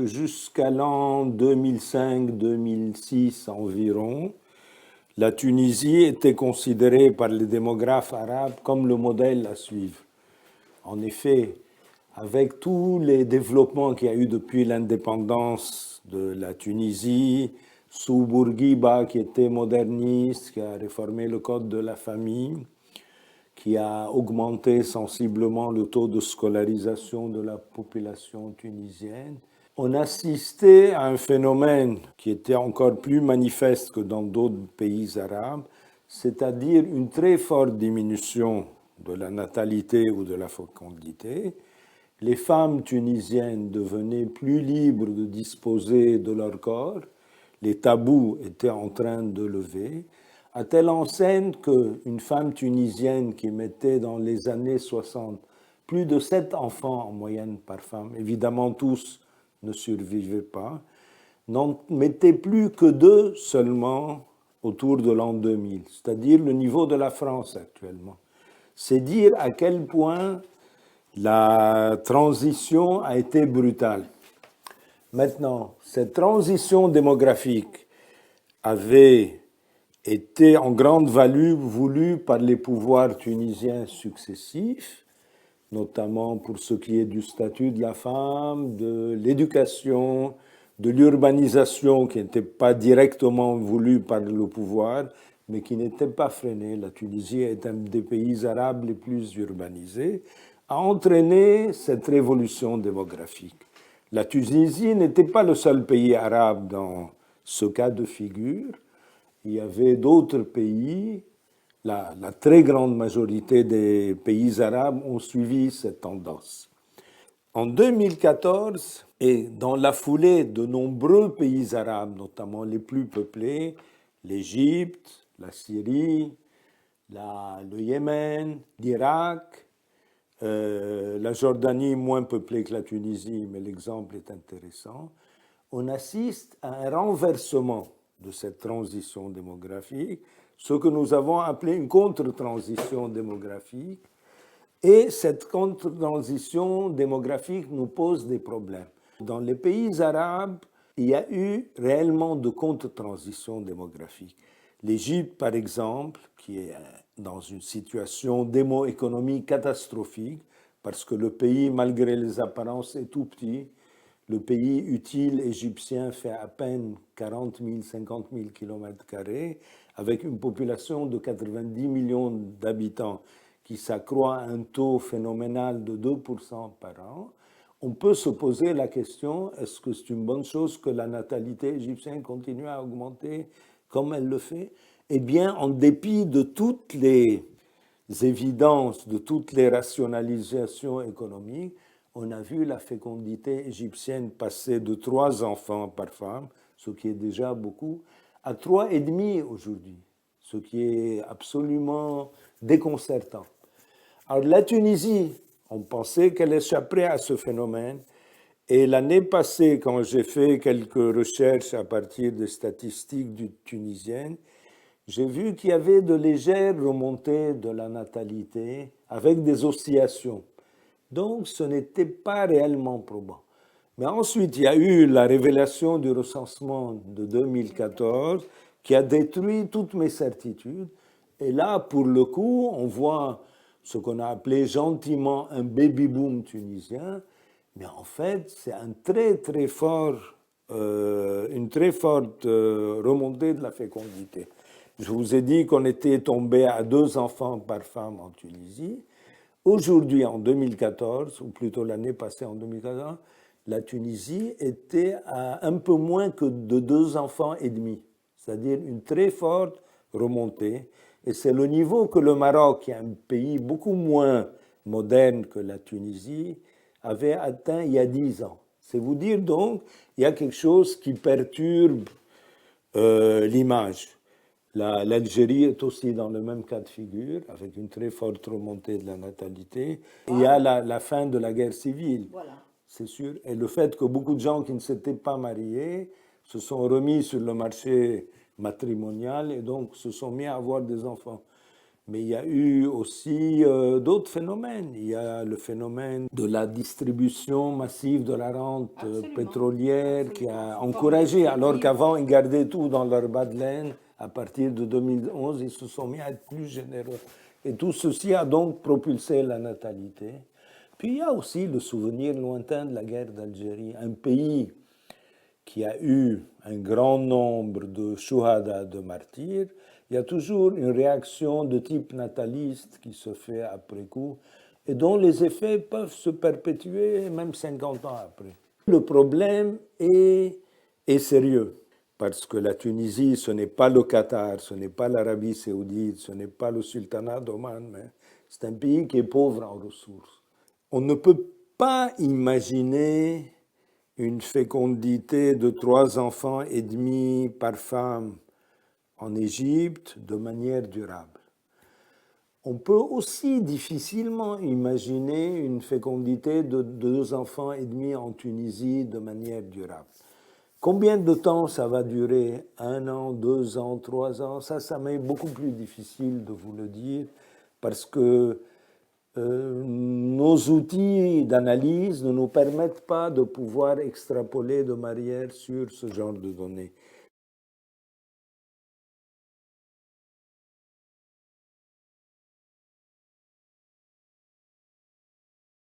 Jusqu'à l'an 2005-2006 environ, la Tunisie était considérée par les démographes arabes comme le modèle à suivre. En effet, avec tous les développements qu'il y a eu depuis l'indépendance de la Tunisie, sous Bourguiba qui était moderniste, qui a réformé le code de la famille, qui a augmenté sensiblement le taux de scolarisation de la population tunisienne, on assistait à un phénomène qui était encore plus manifeste que dans d'autres pays arabes, c'est-à-dire une très forte diminution de la natalité ou de la fécondité. Les femmes tunisiennes devenaient plus libres de disposer de leur corps, les tabous étaient en train de lever, à telle enseigne qu'une femme tunisienne qui mettait dans les années 60 plus de 7 enfants en moyenne par femme, évidemment tous ne survivaient pas, n'en mettait plus que 2 seulement autour de l'an 2000, c'est-à-dire le niveau de la France actuellement. C'est dire à quel point la transition a été brutale. Maintenant, cette transition démographique avait été en grande value voulue par les pouvoirs tunisiens successifs, notamment pour ce qui est du statut de la femme, de l'éducation, de l'urbanisation qui n'était pas directement voulue par le pouvoir, mais qui n'était pas freinée. La Tunisie est un des pays arabes les plus urbanisés, a entraîné cette révolution démographique. La Tunisie n'était pas le seul pays arabe dans ce cas de figure. Il y avait d'autres pays. La très grande majorité des pays arabes ont suivi cette tendance. En 2014, et dans la foulée, de nombreux pays arabes, notamment les plus peuplés, l'Égypte, la Syrie, le Yémen, l'Irak, la Jordanie moins peuplée que la Tunisie, mais l'exemple est intéressant, on assiste à un renversement de cette transition démographique, ce que nous avons appelé une contre-transition démographique. Et cette contre-transition démographique nous pose des problèmes. Dans les pays arabes, il y a eu réellement de contre-transition démographique. L'Égypte, par exemple, qui est dans une situation démo-économique catastrophique, parce que le pays, malgré les apparences, est tout petit. Le pays utile égyptien fait à peine 40 000, 50 000 km², avec une population de 90 millions d'habitants qui s'accroît à un taux phénoménal de 2% par an. On peut se poser la question, est-ce que c'est une bonne chose que la natalité égyptienne continue à augmenter comme elle le fait? Eh bien, en dépit de toutes les évidences, de toutes les rationalisations économiques, on a vu la fécondité égyptienne passer de 3 enfants par femme, ce qui est déjà beaucoup, à 3,5 aujourd'hui, ce qui est absolument déconcertant. Alors la Tunisie, on pensait qu'elle échapperait à ce phénomène, et l'année passée, quand j'ai fait quelques recherches à partir des statistiques tunisiennes, j'ai vu qu'il y avait de légères remontées de la natalité avec des oscillations. Donc, ce n'était pas réellement probant. Mais ensuite, il y a eu la révélation du recensement de 2014 qui a détruit toutes mes certitudes. Et là, pour le coup, on voit ce qu'on a appelé gentiment un baby-boom tunisien. Mais en fait, c'est une très forte remontée de la fécondité. Je vous ai dit qu'on était tombé à 2 enfants par femme en Tunisie. Aujourd'hui, en 2014, ou plutôt l'année passée en 2014, la Tunisie était à un peu moins que de 2 enfants et demi, c'est-à-dire une très forte remontée. Et c'est le niveau que le Maroc, qui est un pays beaucoup moins moderne que la Tunisie, avait atteint il y a 10 ans. C'est vous dire donc, il y a quelque chose qui perturbe l'image. L'Algérie est aussi dans le même cas de figure, avec une très forte remontée de la natalité. Il y a la fin de la guerre civile, voilà. C'est sûr. Et le fait que beaucoup de gens qui ne s'étaient pas mariés se sont remis sur le marché matrimonial et donc se sont mis à avoir des enfants. Mais il y a eu aussi d'autres phénomènes. Il y a le phénomène de la distribution massive de la rente pétrolière qui a encouragé, alors qu'avant ils gardaient tout dans leur bas de laine. À partir de 2011, ils se sont mis à être plus généreux. Et tout ceci a donc propulsé la natalité. Puis il y a aussi le souvenir lointain de la guerre d'Algérie, un pays qui a eu un grand nombre de shuhada, de martyrs. Il y a toujours une réaction de type nataliste qui se fait après coup et dont les effets peuvent se perpétuer même 50 ans après. Le problème est sérieux parce que la Tunisie, ce n'est pas le Qatar, ce n'est pas l'Arabie saoudite, ce n'est pas le sultanat d'Oman, mais c'est un pays qui est pauvre en ressources. On ne peut pas imaginer une fécondité de 3 enfants et demi par femme en Égypte de manière durable. On peut aussi difficilement imaginer une fécondité de 2 enfants et demi en Tunisie de manière durable. Combien de temps ça va durer? 1 an, 2 ans, 3 ans? Ça m'est beaucoup plus difficile de vous le dire parce que nos outils d'analyse ne nous permettent pas de pouvoir extrapoler de manière sur ce genre de données.